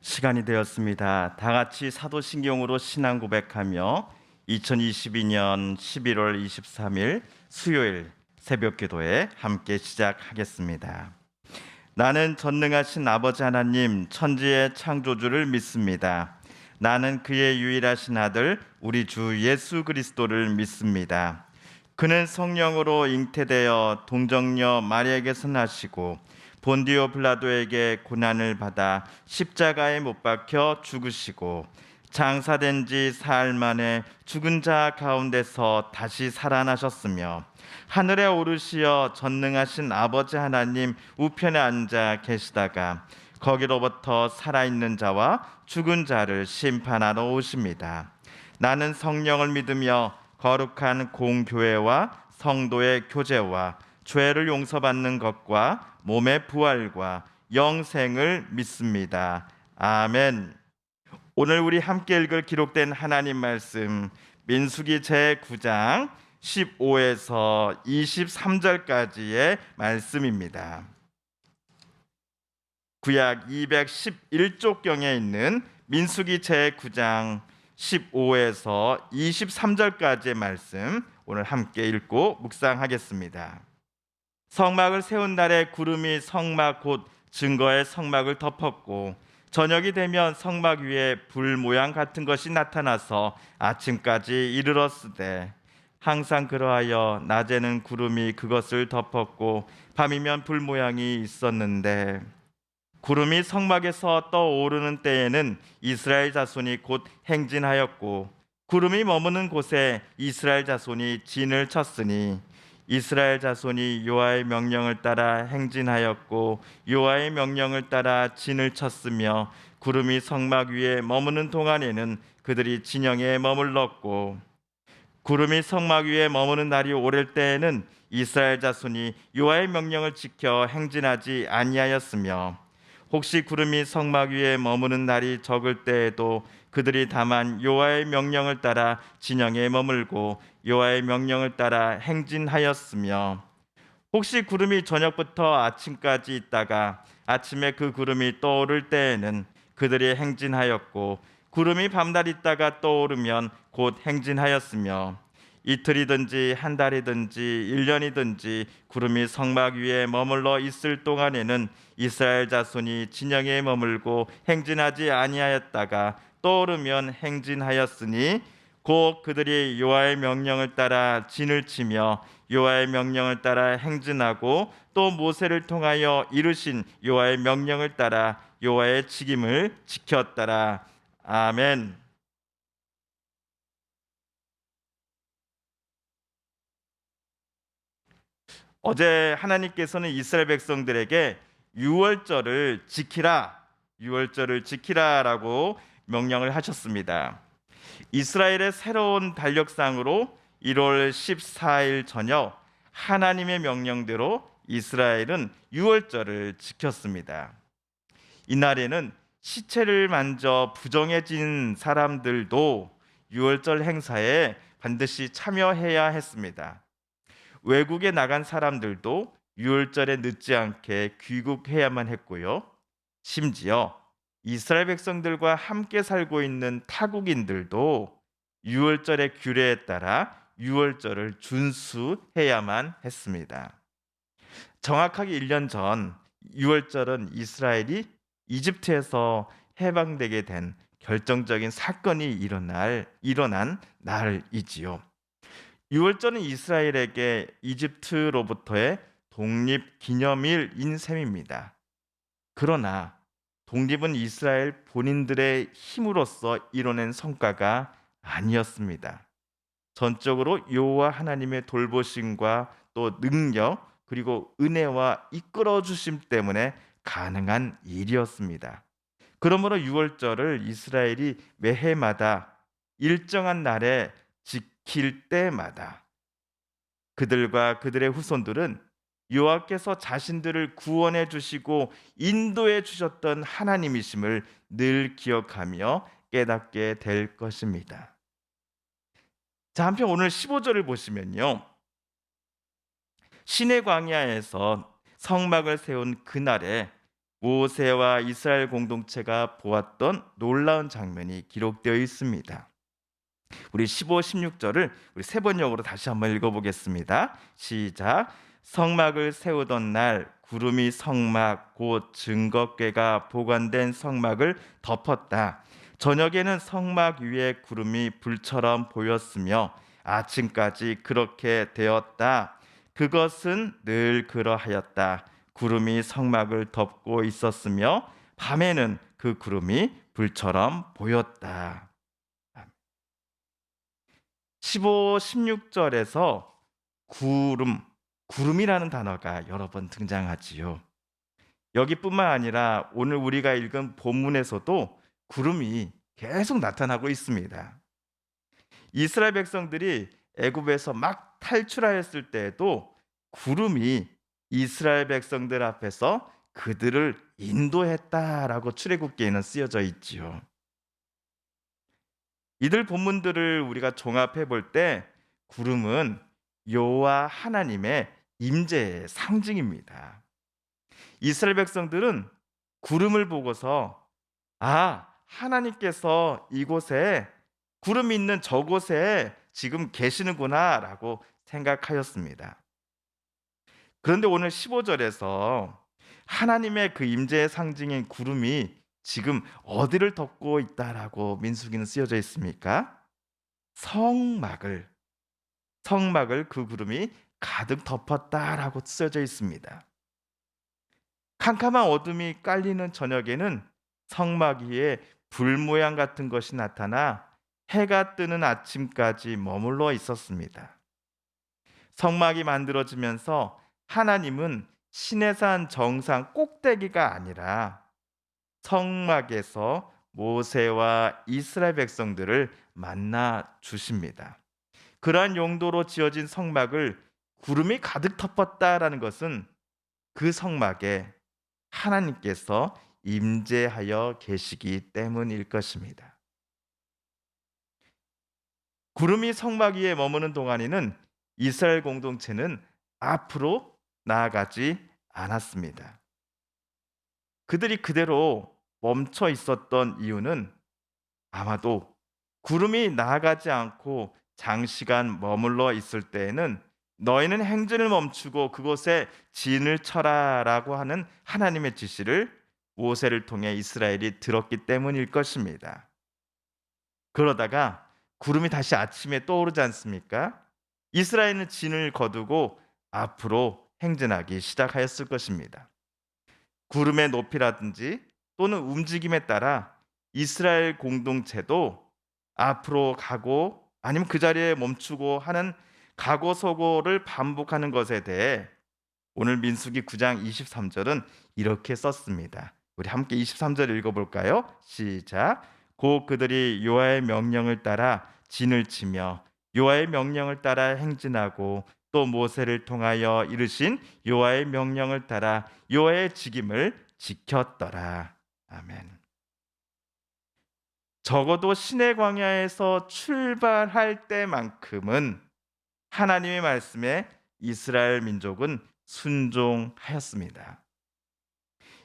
시간이 되었습니다. 다 같이 사도신경으로 신앙 고백하며 2022년 11월 23일 수요일 새벽 기도에 함께 시작하겠습니다. 나는 전능하신 아버지 하나님 천지의 창조주를 믿습니다. 나는 그의 유일하신 아들 우리 주 예수 그리스도를 믿습니다. 그는 성령으로 잉태되어 동정녀 마리아에게서 나시고 본디오 빌라도에게 고난을 받아 십자가에 못 박혀 죽으시고 장사된 지 사흘 만에 죽은 자 가운데서 다시 살아나셨으며 하늘에 오르시어 전능하신 아버지 하나님 우편에 앉아 계시다가 거기로부터 살아있는 자와 죽은 자를 심판하러 오십니다. 나는 성령을 믿으며 거룩한 공교회와 성도의 교제와 죄를 용서받는 것과 몸의 부활과 영생을 믿습니다. 아멘. 오늘 우리 함께 읽을 기록된 하나님 말씀 민수기 제9장 15에서 23절까지의 말씀입니다. 구약 211쪽경에 있는 민수기 제9장 15에서 23절까지의 말씀 오늘 함께 읽고 묵상하겠습니다. 성막을 세운 날에 구름이 성막 곧 증거의 성막을 덮었고 저녁이 되면 성막 위에 불 모양 같은 것이 나타나서 아침까지 이르렀으되 항상 그러하여 낮에는 구름이 그것을 덮었고 밤이면 불 모양이 있었는데 구름이 성막에서 떠오르는 때에는 이스라엘 자손이 곧 행진하였고 구름이 머무는 곳에 이스라엘 자손이 진을 쳤으니 이스라엘 자손이 여호와의 명령을 따라 행진하였고 여호와의 명령을 따라 진을 쳤으며 구름이 성막 위에 머무는 동안에는 그들이 진영에 머물렀고 구름이 성막 위에 머무는 날이 오를 때에는 이스라엘 자손이 여호와의 명령을 지켜 행진하지 아니하였으며 혹시 구름이 성막 위에 머무는 날이 적을 때에도 그들이 다만 여호와의 명령을 따라 진영에 머물고 여호와의 명령을 따라 행진하였으며 혹시 구름이 저녁부터 아침까지 있다가 아침에 그 구름이 떠오를 때에는 그들이 행진하였고 구름이 밤낮 있다가 떠오르면 곧 행진하였으며 이틀이든지 한 달이든지 1년이든지 구름이 성막 위에 머물러 있을 동안에는 이스라엘 자손이 진영에 머물고 행진하지 아니하였다가 떠오르면 행진하였으니 곧 그들이 여호와의 명령을 따라 진을 치며 여호와의 명령을 따라 행진하고 또 모세를 통하여 이루신 여호와의 명령을 따라 여호와의 직임을 지켰더라. 아멘. 어제 하나님께서는 이스라엘 백성들에게 유월절을 지키라라고 명령을 하셨습니다. 이스라엘의 새로운 달력상으로 1월 14일 저녁 하나님의 명령대로 이스라엘은 유월절을 지켰습니다. 이날에는 시체를 만져 부정해진 사람들도 유월절 행사에 반드시 참여해야 했습니다. 외국에 나간 사람들도 유월절에 늦지 않게 귀국해야만 했고요. 심지어 이스라엘 백성들과 함께 살고 있는 타국인들도 유월절의 규례에 따라 유월절을 준수해야만 했습니다. 정확하게 1년 전 유월절은 이스라엘이 이집트에서 해방되게 된 결정적인 사건이 일어난 날이지요. 유월절은 이스라엘에게 이집트로부터의 독립기념일인 셈입니다. 그러나 독립은 이스라엘 본인들의 힘으로써 이뤄낸 성과가 아니었습니다. 전적으로 여호와 하나님의 돌보심과 또 능력 그리고 은혜와 이끌어 주심 때문에 가능한 일이었습니다. 그러므로 유월절을 이스라엘이 매해마다 일정한 날에 지킬 때마다 그들과 그들의 후손들은 여호와께서 자신들을 구원해 주시고 인도해 주셨던 하나님이심을 늘 기억하며 깨닫게 될 것입니다. 자, 한편 오늘 15절을 보시면요. 시내 광야에서 성막을 세운 그날에 모세와 이스라엘 공동체가 보았던 놀라운 장면이 기록되어 있습니다. 우리 15, 16절을 우리 세 번역으로 다시 한번 읽어보겠습니다. 시작. 성막을 세우던 날 구름이 성막 곧 증거궤가 보관된 성막을 덮었다. 저녁에는 성막 위에 구름이 불처럼 보였으며 아침까지 그렇게 되었다. 그것은 늘 그러하였다. 구름이 성막을 덮고 있었으며 밤에는 그 구름이 불처럼 보였다. 15, 16절에서 구름이라는 단어가 여러 번 등장하지요. 여기뿐만 아니라 오늘 우리가 읽은 본문에서도 구름이 계속 나타나고 있습니다. 이스라엘 백성들이 애굽에서 막 탈출하였을 때에도 구름이 이스라엘 백성들 앞에서 그들을 인도했다라고 출애굽기에는 쓰여져 있지요. 이들 본문들을 우리가 종합해 볼 때 구름은 여호와 하나님의 임재의 상징입니다. 이스라엘 백성들은 구름을 보고서 하나님께서 이곳에 구름이 있는 저곳에 지금 계시는구나라고 생각하였습니다. 그런데 오늘 15절에서 하나님의 그 임재의 상징인 구름이 지금 어디를 덮고 있다라고 민수기는 쓰여져 있습니까? 성막을 그 구름이 가득 덮었다라고 쓰여져 있습니다. 캄캄한 어둠이 깔리는 저녁에는 성막 위에 불 모양 같은 것이 나타나 해가 뜨는 아침까지 머물러 있었습니다. 성막이 만들어지면서 하나님은 시내산 정상 꼭대기가 아니라 성막에서 모세와 이스라엘 백성들을 만나 주십니다. 그러한 용도로 지어진 성막을 구름이 가득 덮었다라는 것은 그 성막에 하나님께서 임재하여 계시기 때문일 것입니다. 구름이 성막 위에 머무는 동안에는 이스라엘 공동체는 앞으로 나아가지 않았습니다. 그들이 그대로 멈춰 있었던 이유는 아마도 구름이 나아가지 않고 장시간 머물러 있을 때에는 너희는 행진을 멈추고 그곳에 진을 쳐라라고 하는 하나님의 지시를 모세를 통해 이스라엘이 들었기 때문일 것입니다. 그러다가 구름이 다시 아침에 떠오르지 않습니까? 이스라엘은 진을 거두고 앞으로 행진하기 시작하였을 것입니다. 구름의 높이라든지 또는 움직임에 따라 이스라엘 공동체도 앞으로 가고 아니면 그 자리에 멈추고 하는 가고 서고를 반복하는 것에 대해 오늘 민수기 9장 23절은 이렇게 썼습니다. 우리 함께 23절 읽어볼까요? 시작. 곧 그들이 여호와의 명령을 따라 진을 치며 여호와의 명령을 따라 행진하고 또 모세를 통하여 이르신 여호와의 명령을 따라 여호와의 직임을 지켰더라. 아멘. 적어도 시내 광야에서 출발할 때만큼은 하나님의 말씀에 이스라엘 민족은 순종하였습니다.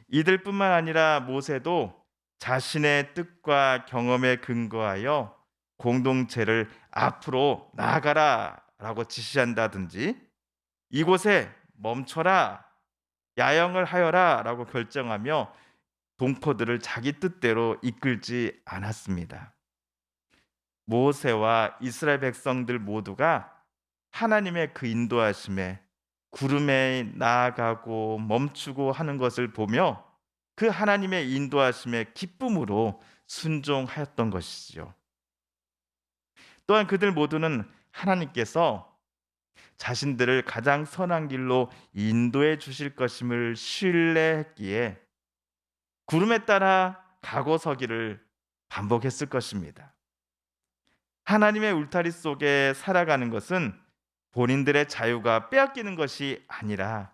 이들뿐만 아니라 모세도 자신의 뜻과 경험에 근거하여 공동체를 앞으로 나아가라라고 지시한다든지 이곳에 멈춰라, 야영을 하여라라고 결정하며 동포들을 자기 뜻대로 이끌지 않았습니다. 모세와 이스라엘 백성들 모두가 하나님의 그 인도하심에 구름에 나아가고 멈추고 하는 것을 보며 그 하나님의 인도하심에 기쁨으로 순종하였던 것이지요. 또한 그들 모두는 하나님께서 자신들을 가장 선한 길로 인도해 주실 것임을 신뢰했기에 구름에 따라 가고 서기를 반복했을 것입니다. 하나님의 울타리 속에 살아가는 것은 본인들의 자유가 빼앗기는 것이 아니라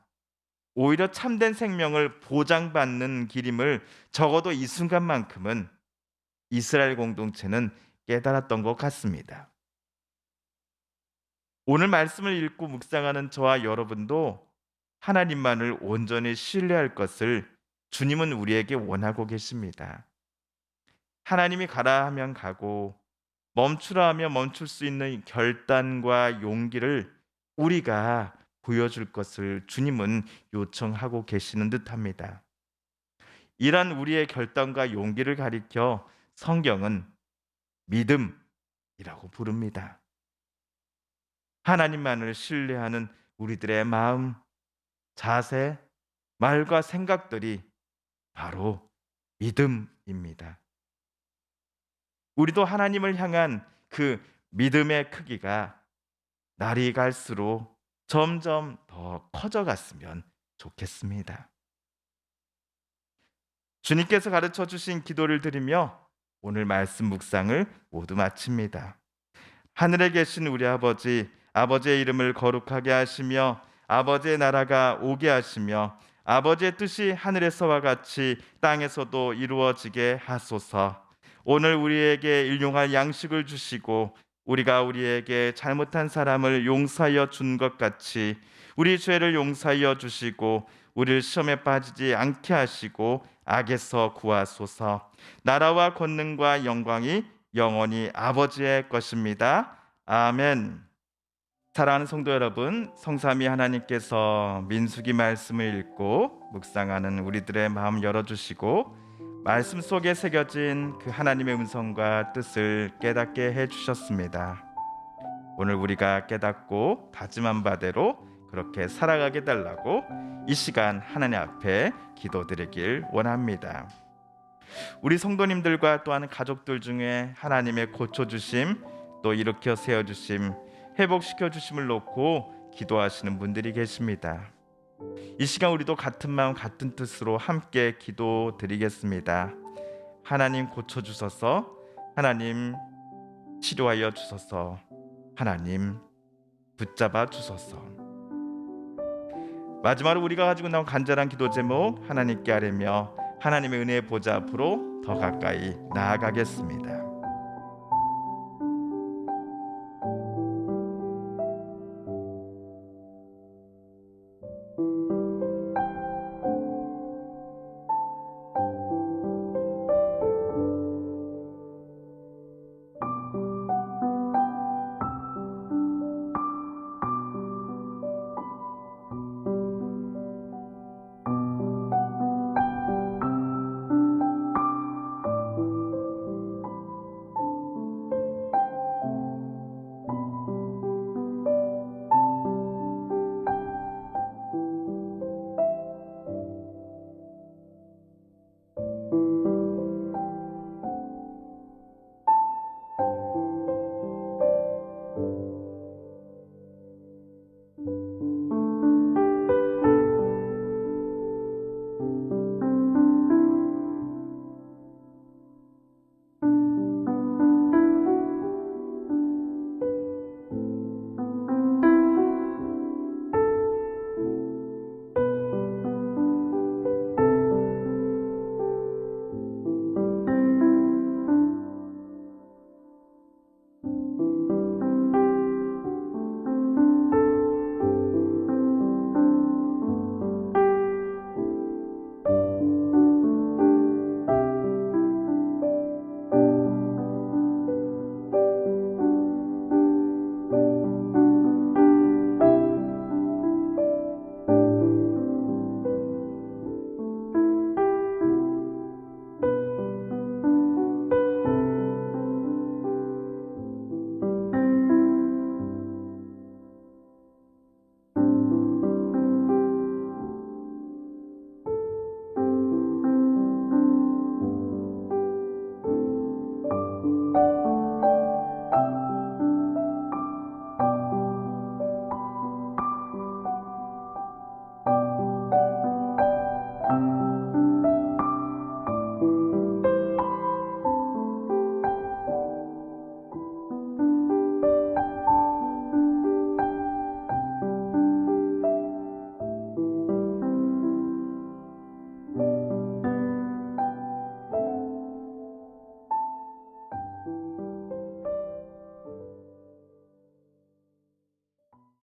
오히려 참된 생명을 보장받는 길임을 적어도 이 순간만큼은 이스라엘 공동체는 깨달았던 것 같습니다. 오늘 말씀을 읽고 묵상하는 저와 여러분도 하나님만을 온전히 신뢰할 것을 주님은 우리에게 원하고 계십니다. 하나님이 가라 하면 가고 멈추라 하면 멈출 수 있는 결단과 용기를 우리가 보여줄 것을 주님은 요청하고 계시는 듯합니다. 이러한 우리의 결단과 용기를 가리켜 성경은 믿음이라고 부릅니다. 하나님만을 신뢰하는 우리들의 마음, 자세, 말과 생각들이 바로 믿음입니다. 우리도 하나님을 향한 그 믿음의 크기가 날이 갈수록 점점 더 커져갔으면 좋겠습니다. 주님께서 가르쳐 주신 기도를 드리며 오늘 말씀 묵상을 모두 마칩니다. 하늘에 계신 우리 아버지, 아버지의 이름을 거룩하게 하시며 아버지의 나라가 오게 하시며 아버지의 뜻이 하늘에서와 같이 땅에서도 이루어지게 하소서. 오늘 우리에게 일용할 양식을 주시고 우리가 우리에게 잘못한 사람을 용서하여 준 것 같이 우리 죄를 용서하여 주시고 우리를 시험에 빠지지 않게 하시고 악에서 구하소서. 나라와 권능과 영광이 영원히 아버지의 것입니다. 아멘. 사랑하는 성도 여러분, 성삼위 하나님께서 민수기 말씀을 읽고 묵상하는 우리들의 마음 열어주시고 말씀 속에 새겨진 그 하나님의 음성과 뜻을 깨닫게 해주셨습니다. 오늘 우리가 깨닫고 다짐한 바대로 그렇게 살아가게 달라고 이 시간 하나님 앞에 기도드리길 원합니다. 우리 성도님들과 또한 가족들 중에 하나님의 고쳐주심, 또 일으켜 세워주심, 회복시켜 주심을 놓고 기도하시는 분들이 계십니다. 이 시간 우리도 같은 마음 같은 뜻으로 함께 기도드리겠습니다. 하나님 고쳐주소서, 하나님 치료하여 주소서, 하나님 붙잡아 주소서. 마지막으로 우리가 가지고 나온 간절한 기도 제목 하나님께 아뢰며 하나님의 은혜의 보좌 앞으로 더 가까이 나아가겠습니다.